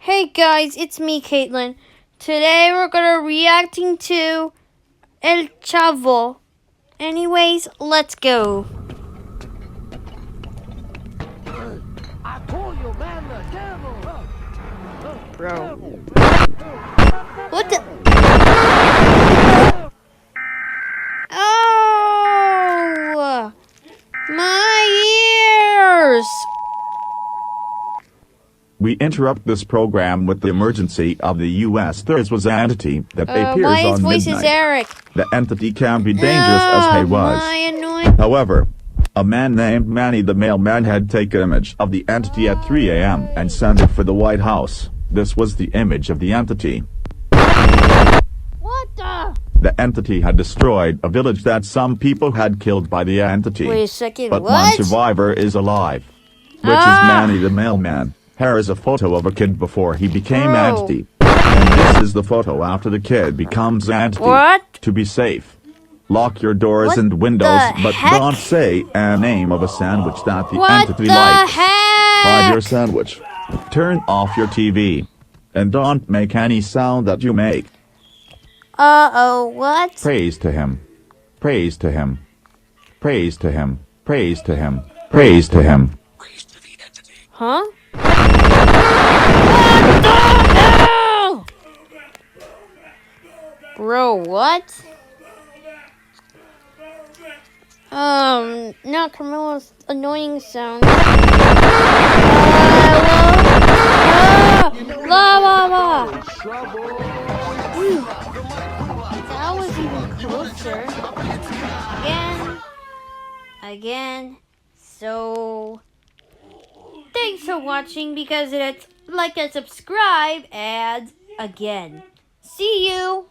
Hey guys, it's me, Caitlin. Today we're gonna reacting to El Chavo. Anyways, let's go. I call you, man, the devil. Bro. What the? Oh! My ears! We interrupt this program with the emergency of the U.S. There was an entity that appears Why his on voice midnight. is Eric? The entity can be dangerous as he was. My annoying. However, a man named Manny the mailman had taken an image of the entity at 3 a.m. and sent it for the White House. This was the image of the entity. What the? The entity had destroyed a village that some people had killed by the entity. Wait a second, but what? one survivor is alive, which is Manny the mailman. Here is a photo of a kid before he became entity. And this is the photo after the kid becomes entity. What? To be safe, lock your doors What and windows, the but heck? don't say a name of a sandwich that the What entity the likes. heck? Hide your sandwich. Turn off your TV. And don't make any sound that you make. Uh-oh, what? Praise to him. Praise to him. Praise to him. Praise to him. Praise to him. Huh? What the hell? Bro, what? Not Camilla's annoying sound. La la la. That was even closer. Again. So, thanks for watching, because it's like and subscribe, and again, see you.